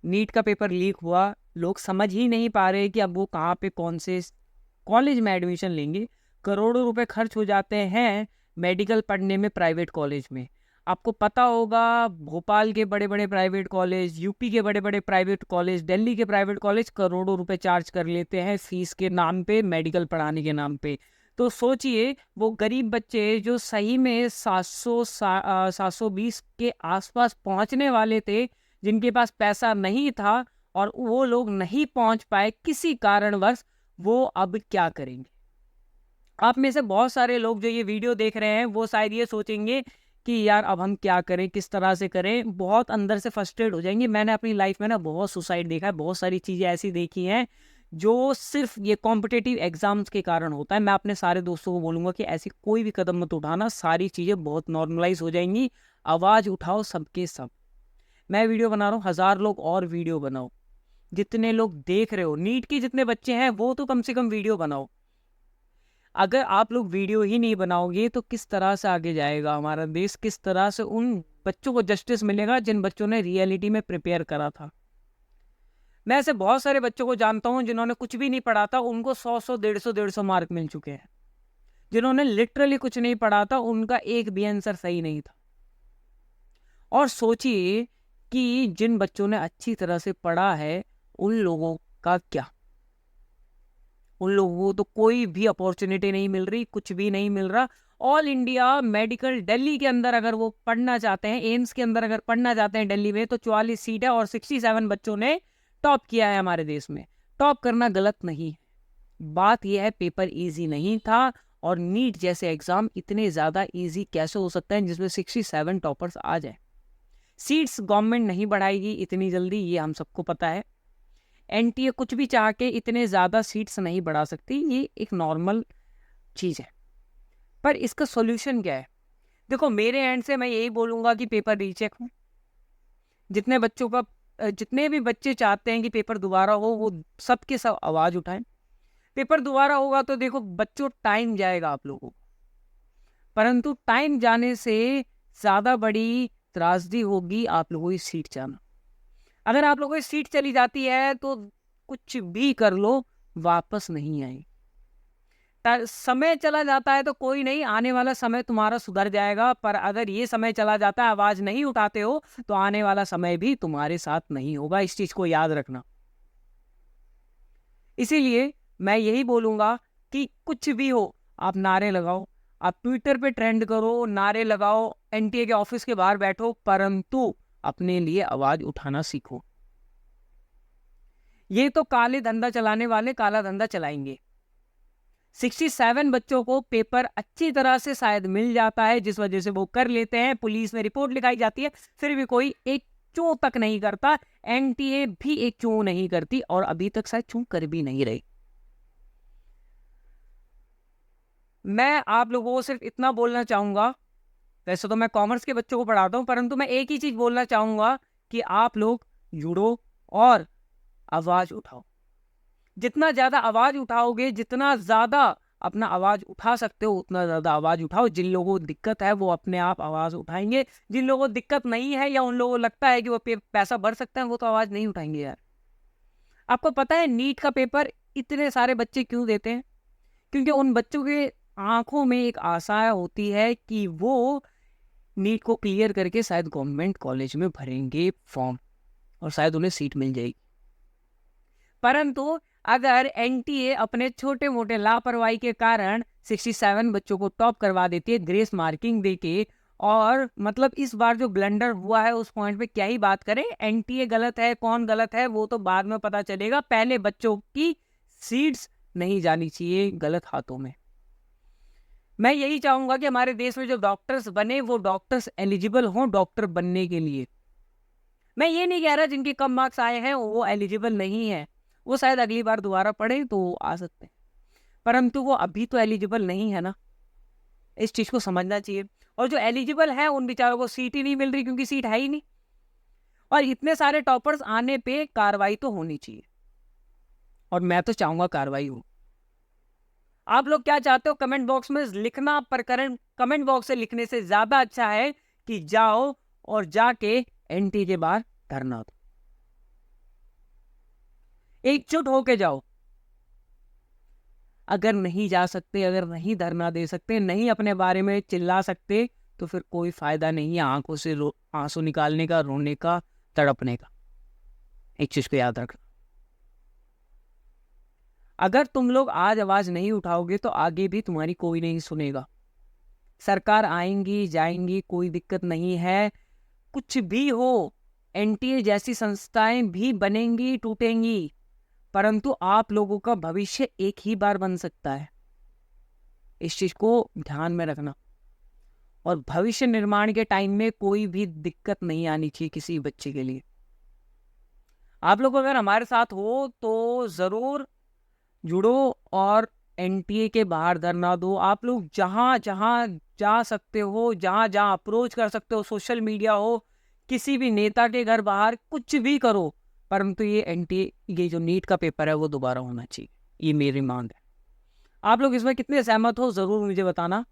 NEET का paper leak हुआ, लोग समझ ही नहीं पा रहे कि अब वो कहाँ पे कौन से कॉलेज में एडमिशन लेंगे। करोड़ों रुपए खर्च हो जाते हैं मेडिकल पढ़ने में प्राइवेट कॉलेज में। आपको पता होगा भोपाल के बड़े-बड़े प्राइवेट कॉलेज, यूपी के बड़े-बड़े प्राइवेट कॉलेज, दिल्ली के प्राइवेट कॉलेज करोड़ों रुपए चार्ज कर लेते हैं फीस के नाम पे, मेडिकल पढ़ाने के नाम पे। तो सोचिए वो गरीब बच्चे जो सही में 720 के आसपास पहुंचने वाले थे, जिनके पास पैसा नहीं था और वो लोग नहीं पहुंच पाए किसी कारणवश, वो अब क्या करेंगे? आप में से बहुत सारे लोग जो ये वीडियो देख रहे हैं वो शायद ये सोचेंगे कि यार अब हम क्या करें, किस तरह से करें, बहुत अंदर से फ्रस्ट्रेट हो जाएंगे। मैंने अपनी लाइफ में ना बहुत सुसाइड देखा है, बहुत सारी चीज़ें ऐसी देखी हैं जो सिर्फ ये कॉम्पिटिटिव एग्जाम्स के कारण होता है। मैं अपने सारे दोस्तों को बोलूँगा कि ऐसी कोई भी कदम मत उठाना, सारी चीज़ें बहुत नॉर्मलाइज हो जाएंगी। आवाज़ उठाओ सबके सब। मैं वीडियो बना रहा हूँ, 1000 लोग और वीडियो बनाओ। जितने लोग देख रहे हो, नीट के जितने बच्चे हैं वो तो कम से कम वीडियो बनाओ। अगर आप लोग वीडियो ही नहीं बनाओगे तो किस तरह से आगे जाएगा हमारा देश, किस तरह से उन बच्चों को जस्टिस मिलेगा जिन बच्चों ने रियलिटी में प्रिपेयर करा था। मैं ऐसे बहुत सारे बच्चों को जानता हूं जिन्होंने कुछ भी नहीं पढ़ा था, उनको 100 150 मार्क मिल चुके हैं। जिन्होंने लिटरली कुछ नहीं पढ़ा था, उनका एक भी आंसर सही नहीं था। और सोचिए कि जिन बच्चों ने अच्छी तरह से पढ़ा है उन लोगों का क्या? उन लोगों को तो कोई भी अपॉर्चुनिटी नहीं मिल रही, कुछ भी नहीं मिल रहा। ऑल इंडिया मेडिकल दिल्ली के अंदर अगर वो पढ़ना चाहते हैं, एम्स के अंदर अगर पढ़ना चाहते हैं दिल्ली में, तो 44 सीट है और 67 बच्चों ने टॉप किया है हमारे देश में। टॉप करना गलत नहीं है, बात यह है पेपर इजी नहीं था। और नीट जैसे एग्जाम इतने ज्यादा इजी कैसे हो सकता है जिसमें 67 टॉपर्स आ जाए? सीट्स गवर्नमेंट नहीं बढ़ाएगी इतनी जल्दी, ये हम सबको पता है। एनटीए कुछ भी चाह के इतने ज़्यादा सीट्स नहीं बढ़ा सकती, ये एक नॉर्मल चीज़ है। पर इसका सॉल्यूशन क्या है? देखो मेरे एंड से मैं यही बोलूँगा कि पेपर रीचेक हो। जितने बच्चों का जितने भी बच्चे चाहते हैं कि पेपर दोबारा हो, वो सबके सब आवाज़ उठाएं। पेपर दोबारा होगा तो देखो बच्चों टाइम जाएगा आप लोगों को, परंतु टाइम जाने से ज़्यादा बड़ी त्रासदी होगी आप लोगों की सीट जाना। अगर आप लोगों की सीट चली जाती है तो कुछ भी कर लो, वापस नहीं आएगी। समय चला जाता है तो कोई नहीं, आने वाला समय तुम्हारा सुधर जाएगा। पर अगर ये समय चला जाता है, आवाज नहीं उठाते हो, तो आने वाला समय भी तुम्हारे साथ नहीं होगा। इस चीज को याद रखना। इसीलिए मैं यही बोलूंगा कि कुछ भी हो, आप नारे लगाओ, आप ट्विटर पे ट्रेंड करो, नारे लगाओ, एनटीए के ऑफिस के बाहर बैठो, परंतु अपने लिए आवाज उठाना सीखो। ये तो काले धंधा चलाने वाले काला धंधा चलाएंगे। 67 बच्चों को पेपर अच्छी तरह से शायद मिल जाता है, जिस वजह से वो कर लेते हैं, पुलिस में रिपोर्ट लिखाई जाती है, फिर भी कोई एक चू तक नहीं करता। एनटीए भी एक चू नहीं करती और अभी तक शायद चू कर भी नहीं रही। मैं आप लोगों को सिर्फ इतना बोलना चाहूंगा, वैसे तो मैं कॉमर्स के बच्चों को पढ़ाता हूं, परंतु मैं एक ही चीज बोलना चाहूंगा कि आप लोग जुड़ो और आवाज उठाओ। जितना ज्यादा आवाज उठाओगे, जितना ज्यादा अपना आवाज उठा सकते हो, उतना ज्यादा आवाज उठाओ। जिन लोगों को दिक्कत है वो अपने आप आवाज उठाएंगे, जिन लोगों को दिक्कत नहीं है या उन लोगों को लगता है कि वो पैसा भर सकते हैं, वो तो आवाज नहीं उठाएंगे यार। आपको पता है नीट का पेपर इतने सारे बच्चे क्यों देते हैं? क्योंकि उन बच्चों के आंखों में एक आशा होती है कि वो नीट को क्लियर करके शायद गवर्नमेंट कॉलेज में भरेंगे फॉर्म और शायद उन्हें सीट मिल जाएगी। परंतु अगर एनटीए अपने छोटे मोटे लापरवाही के कारण 67 बच्चों को टॉप करवा देती है ग्रेस मार्किंग देके, और मतलब इस बार जो ब्लंडर हुआ है उस पॉइंट पे क्या ही बात करें, एनटीए गलत है, कौन गलत है वो तो बाद में पता चलेगा। पहले बच्चों की सीट्स नहीं जानी चाहिए गलत हाथों में। मैं यही चाहूंगा कि हमारे देश में जो डॉक्टर्स बने वो डॉक्टर्स एलिजिबल हों डॉक्टर बनने के लिए। मैं ये नहीं कह रहा जिनके कम मार्क्स आए हैं वो एलिजिबल नहीं है, वो शायद अगली बार दोबारा पढ़े तो आ सकते हैं, परंतु वो अभी तो एलिजिबल नहीं है ना। इस चीज को समझना चाहिए। और जो एलिजिबल है उन बेचारों को सीट ही नहीं मिल रही क्योंकि सीट है ही नहीं। और इतने सारे टॉपर्स आने पे कार्रवाई तो होनी चाहिए, और मैं तो चाहूंगा कार्रवाई हो। आप लोग क्या चाहते हो कमेंट बॉक्स में लिखना, पर कमेंट बॉक्स से लिखने से ज्यादा अच्छा है कि जाओ और जाके एनटी के बाहर धरना दो। एकजुट होके जाओ। अगर नहीं जा सकते, अगर नहीं धरना दे सकते, नहीं अपने बारे में चिल्ला सकते, तो फिर कोई फायदा नहीं है आंखों से आंसू निकालने का, रोने का, तड़पने का। एक चीज को याद रखना, अगर तुम लोग आज आवाज नहीं उठाओगे तो आगे भी तुम्हारी कोई नहीं सुनेगा। सरकार आएंगी जाएंगी, कोई दिक्कत नहीं है, कुछ भी हो, एनटीए जैसी संस्थाएं भी बनेंगी, टूटेंगी, परंतु आप लोगों का भविष्य एक ही बार बन सकता है। इस चीज को ध्यान में रखना। और भविष्य निर्माण के टाइम में कोई भी दिक्कत नहीं आनी चाहिए किसी बच्चे के लिए। आप लोग अगर हमारे साथ हो तो जरूर जुड़ो और एनटीए के बाहर धरना दो। आप लोग जहां जहां जा सकते हो, जहां जहां अप्रोच कर सकते हो, सोशल मीडिया हो, किसी भी नेता के घर बाहर, कुछ भी करो, परंतु ये एनटीए, ये जो नीट का पेपर है वो दोबारा होना चाहिए, ये मेरी मांग है। आप लोग इसमें कितने सहमत हो जरूर मुझे बताना।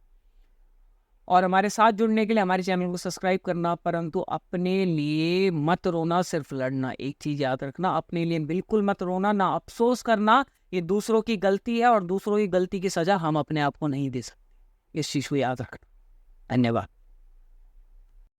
और हमारे साथ जुड़ने के लिए हमारे चैनल को सब्सक्राइब करना, परंतु अपने लिए मत रोना, सिर्फ लड़ना। एक चीज याद रखना, अपने लिए बिल्कुल मत रोना, ना अफसोस करना। ये दूसरों की गलती है और दूसरों की गलती की सजा हम अपने आप को नहीं दे सकते। इस चीज को याद रखना। धन्यवाद।